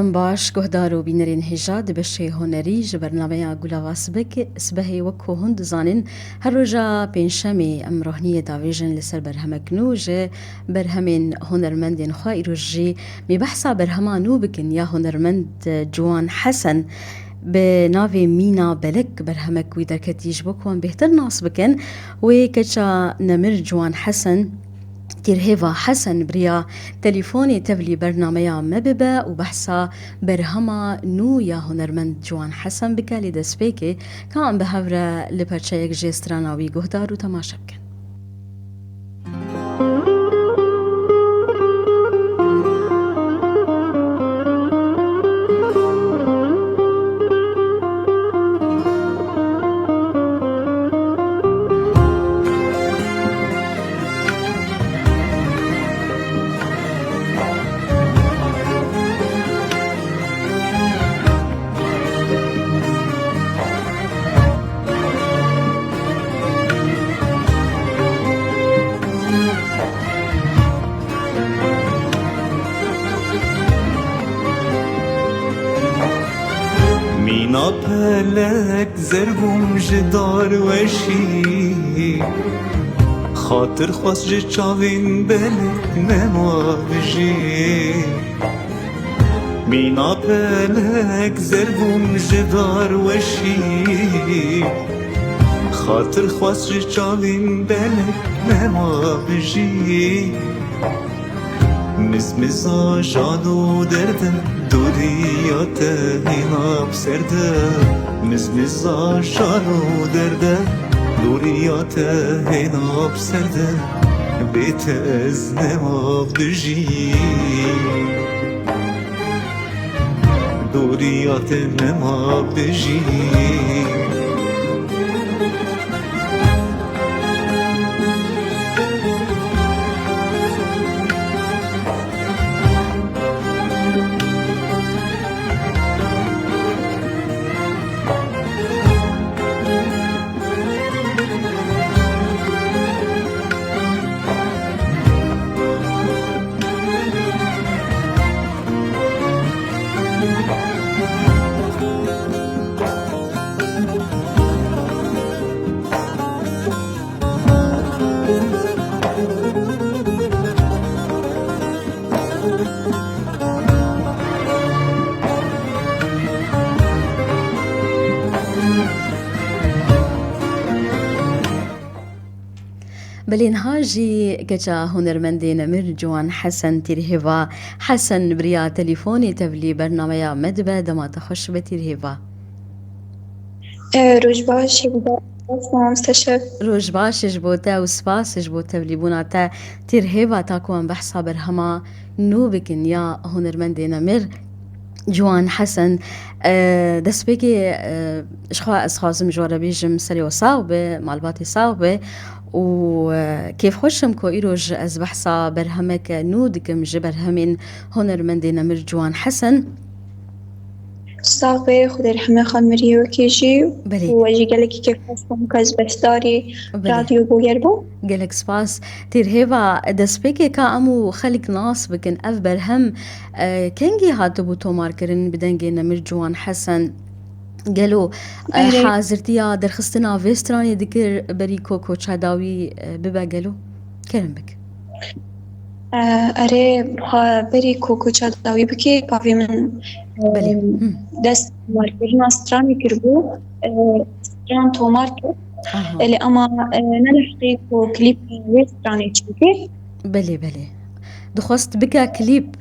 باش گهدارو بینرین هجا دبشه هنری جبرنامه گولاوا سبهی وکو هند زانین هر روژا پینشمی ام روحنی داویجن لسر برهمکنو جه برهمین هنرمندین خواهی روژی می بحثا برهمانو بکن یا هنرمند جوان حسن به ناوی مینا بلک برهمک وی درکتیج بکن بهتر ناس بکن و کچا نمر جوان حسن تيرهيفا حسن بريا تليفوني تبلي برنامجا مببا وبحثا برهما نو يا هنرمند جوان حسن بكالي دسبيكي كان بهورا لبرشايك جيستراناوي گهدار و تماشا بكن. مینا پلک زربوم جدار وشی خاطر خواست جه چاوین بلک نما بجی مینا پلک زربوم جدار وشی خاطر خواست جه چاوین بلک نما بجی مزمزا جانو درده دوریات هینا بسرده مزمزا جانو درده دوریات هینا بسرده بیت از نماغ دجی دوریات نماغ دجی بلين هاجي كجا هنرمندي نمر جوان حسن تيرهيفا حسن بريا تليفوني تبلي برنامجا مدبا دما تخش بتيرهيفا روز باشی بوده مستشف روج باش جبوتا وسباس جبوتا بليبونا تا تيرهيفا تاكوان بحثا برهما نوبكن يا هنرمندي نمر جوان حسن دسبيكي اشخاص اسخازم جواربي جم سري وصاغبه مالباتي صاغبه وكيف خوشم كو إيروج از بحثا برهمك نودكم جبرهمين هنرمندي نمر جوان حسن صاغبه خود رحمه خان مريه وكيجي بلي وجي قالك كيف خاصكم كاز بحثاري راديو بوغيربو قالك سباس تيرهيفا دسبيكي كا امو خلق ناس بكن اف برهم كنجي هاتو بو تومار كرن بدنجي نمر جوان حسن قالوا حازرتيا درخستنا فيستراني ذكر بريكو كوتشا داوي ببا قالوا كلام بك اره بری کوکو چاداوی بکی کافی من بلي دست مارکرنا سترانی کربو ستران تو مارکر اللي اما نلحقي كو كليب سترانی چیکی بلي دخست بك كليب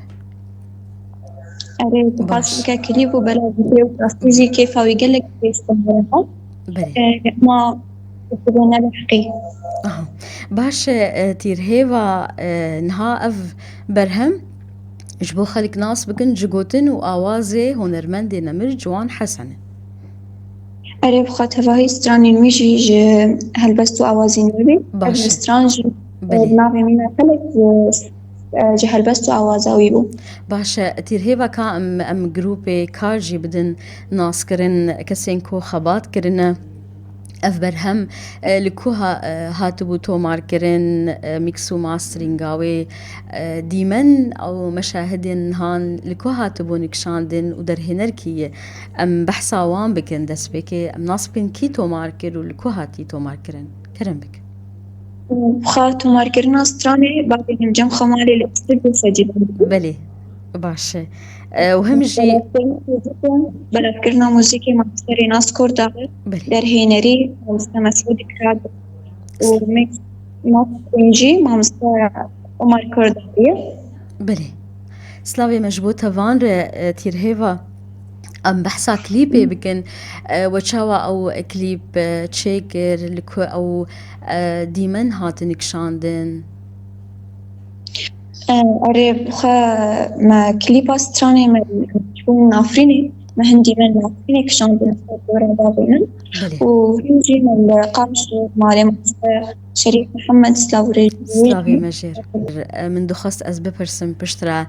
اره دخست بك كليب وبلا فيديو استراتيجي كيف هو يقلك بيستمرها بلي ما كده نلحقي باش تيرهيفا نها اف برهم جبو خلق ناس بكن جگوتن و آوازي هنرمندي نمر جوان حسن اره بخاطر هاي ستراني الميجي هلبستو اوازي نبي سترانج نافي مينا خلق هلبستو اوازاوي بو باش تيرهيفا كا ام جروبي كارجي بدن ناس كرن كسين كو خبات كرن اف برهم لكوها هاتبو تو ماركرين ميكسو ماسترينغاوي ديمن او مشاهدين هان لكوها هاتبو نكشاندن ودر هنركي ام بحثا وان بكن دس بكي ام ناصبين كي تو ماركر ولكوها تي تو ماركرين كرم بك وخاتو ماركرنا ستراني بعدين جم خمالي الاستديو سجل بلي باشا وهم جي بلافكرنا موسيقي ماستري ناس كوردا بلي در هينري مسعود كراد وميكس ماسترينجي مامستا عمر كرداوية بلي سلاوي مجبوطة فان تيرهيفا ام بحثا كليبي بكن وشاوا او كليب تشيكر لكو او ديمن هاتنك شاندن أري بخا ما كليبا ستراني ما تكون نافريني ما هندي من نافريني كشان بنصور بابينا بلي وهنجي من قامش مالي شريف محمد سلاوري سلاوي مجير من دخست از بپرسم پشترا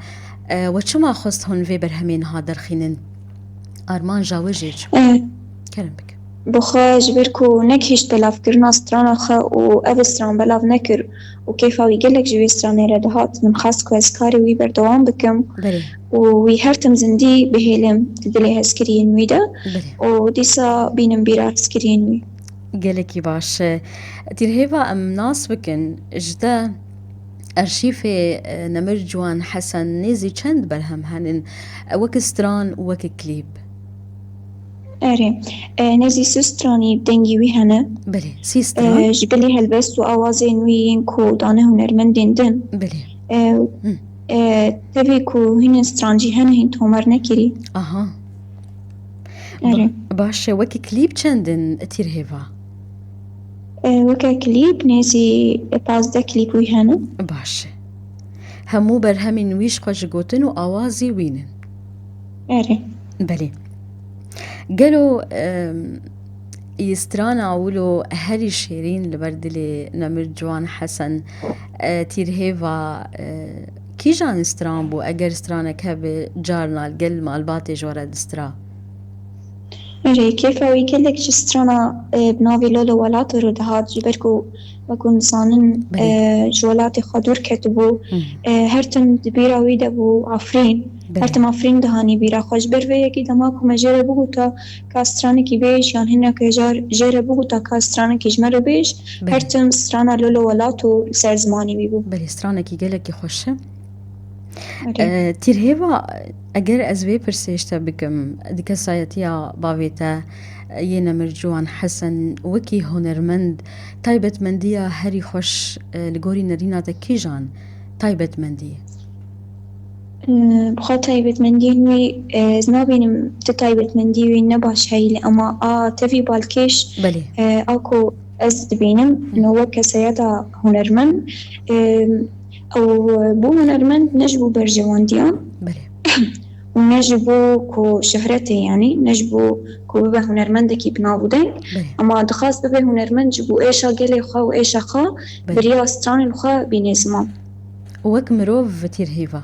وچما خست هون في برهمين هادر خينن ارمان جاوجيج كلام بك بخا جبركو نكهشت بلاف كرنا سترانا خا وأب ستران بلاف نكر وكيف هاو يقلك جوي ستراني ردهات من خاص كو اسكاري وي بردوان بكم بلي وي هرتم زندي بهيلم تدلي هسكرين ويدا بلي وديسا بينم بيرا هسكرين وي قالك باش تيرهيفا ام ناس بكن جدا أرشيفي نمر جوان حسن نيزي چند برهم هنن وك ستران وك كليب أري نزي سستراني بدنجي وي هنا بلي سي ستران جبلي هلبس وأوازين وين كو دانه هنرمندين دن بلي تبي كو هن سترانجي هن هن تومر نكري اها أري باش وك كليب چندن تيرهيفا وكا كليب نزي بازده كليب وي هنا باش همو برهمين ويش خوش قوتن و آوازي وينن أري بلي قالوا يسترانا ولو هري شيرين لبردلي نمر جوان حسن تيرهيفا كي جان استران بو اگر استرانا كهب جارنا القل مال باتي جورا دسترا أري كيف ويكلك جسترانا بناوي لولو ولات ردهات جبركو وكون صانن جولاتي خدور كتبو هرتم دبيرا ويدا بو عفرين هرتم عفرين دهاني بيرا خوش بروي يكي دماغو مجرى بوغوتا كاستراني كي بيش يعني هنا كجرى بوغوتا كاستراني كي جمرة بيش هرتم سترانا لولو ولاتو سر زماني بيبو بلي استرانا كي قالك يخوشه تيرهيفا اگر از وی پرسیشتا بکم دیکه سایتیا باویتا یه مرجوان حسن وکی هنرمند تایبت مندیه هری خوش لگوری نرینا تا کی جان تایبت مندیه بخاطر تایبت مندی وی زنابینم تایبت مندی وی نباش هیلی اما تفی بالکش بله اكو از دبینم انه وکه سیاتا هنرمند او بو هنرمند نجبو برجوانديان بله ونجبو كو شهرتي يعني نجبو كو ببه هنرمندكي بنابودين اما دخاص ببه هنرمند جبو ايشا قلي خا وايشا خا بريا ستران الخا بينزمان وك مروف تيرهيفا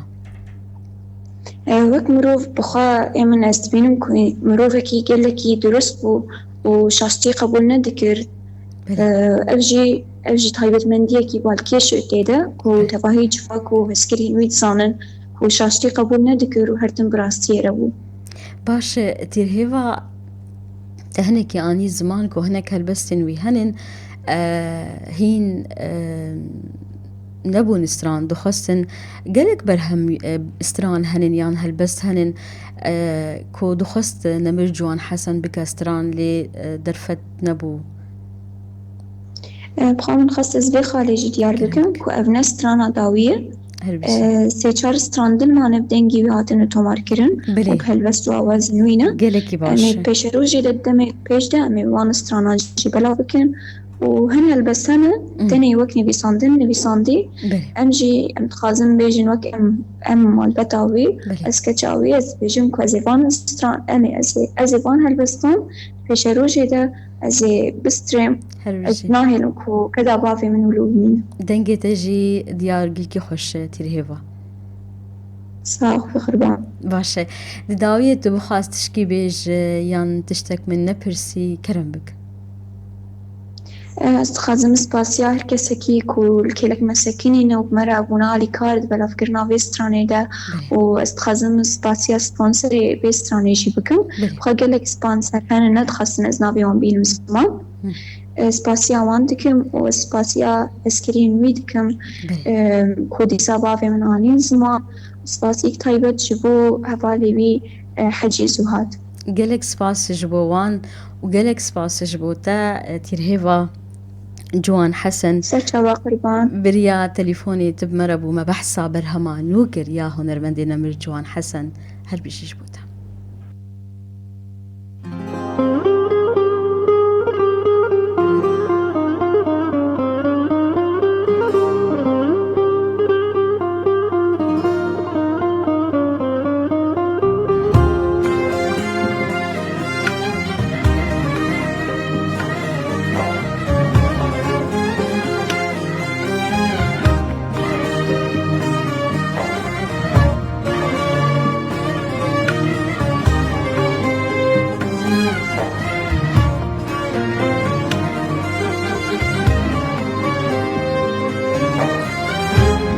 وك مروف بخا امن استبينم كو مروفكي قلكي درس بو وشاستي قبولنا ذكر أبجي طيبت منديكي بالكيش تيدا كو تباهي جفاكو هسكري ويد صانن كو شاشتي قبولنا ذكر وهرتم براستي ربو باش تيرهيفا تهنكي اني زمان كو هناك هلبستن وي هنن هين نبون استران دخستن قالك برهم استران هنن يان هلبست هنن كو دخست نمر جوان حسن بك استران لي درفت نبو بخوام نخص زبي خارجي ديار بكم كو افنا سترانا داوية سيچار ستراندن ما نبدنجي وهاتن تومار كرن وكهلبست وآواز نوينة قالكي باش امي بيشروجي ددمي بيش دا امي وان سترانا جي بلا بكن وهن البسانة تاني وك نبي صاندي امجي امتخازن بيجن وك ام مالبتاوي اسكتشاوي از بيجن كو ازيفان ستران امي ازيفان هالبستان بيشروجي دا ازي بستريم اتناهل كو كدا بافي من ولومين دنجي تجي ديار قلكي خوش تيرهيفا صاح بخربان باشا داوية بخواست تشكي بيج يان تشتك من نبرسي كرم بك استخدم سپاسیا هر کسی که کلک مسکینی نو مرا ابونا علی کارد بلا فکرنا وسترانه ده و استخدم سپاسیا سپانسر وسترانه جی بکم بخواه گلک سپانسر هنه ندخستن از نابی وان بیلم زمان سپاسیا وان دکم و سپاسیا اسکرین وی دکم کودی ساباوی من آنین زمان سپاس ایک تایبت جبو حوالی وی حجیزو هات گلک سپاس جبو وان و گلک سپاس جبو تا تیرهیوا جوان حسن سرچاوا قربان بريا تليفوني تب مربو ما بحثا برهما نوكر يا هنرمندي نمر جوان حسن هر بيشي جبوتا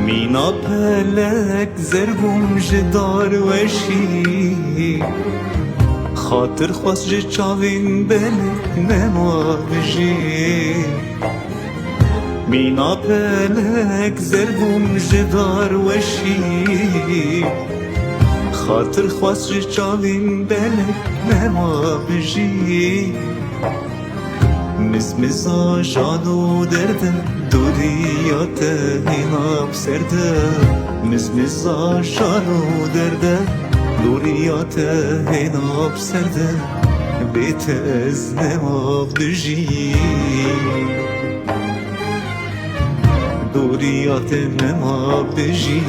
مینا پلک زربوم جدار وشی خاطر خواست جه چاوین بلک نما بجی مینا پلک زربوم جدار وشی خاطر خواست جه چاوین بلک نما بجی مزمزا جانو درده دوریات هینا بسرده مزمزا جانو درده دوریات هینا بسرده بیت از نما بجی دوریات نما بجی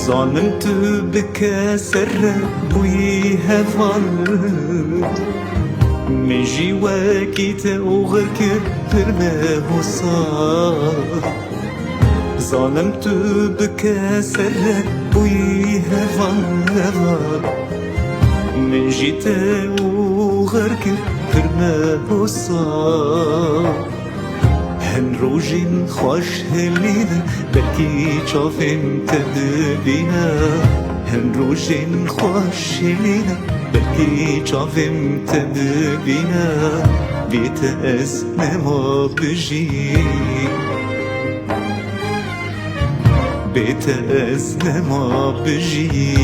ظالم تو بكسر بوي هفال مجي واكيت وغرك فرما وصار ظالم تو بكسر بوي هفال مجي وغرك فرما وصار هن روجين خوش هلينا بلكي شافن تدبينا هن روجين خوش هلينا بلكي شافن تدبينا بيت از نما بجي بيت از نما بجي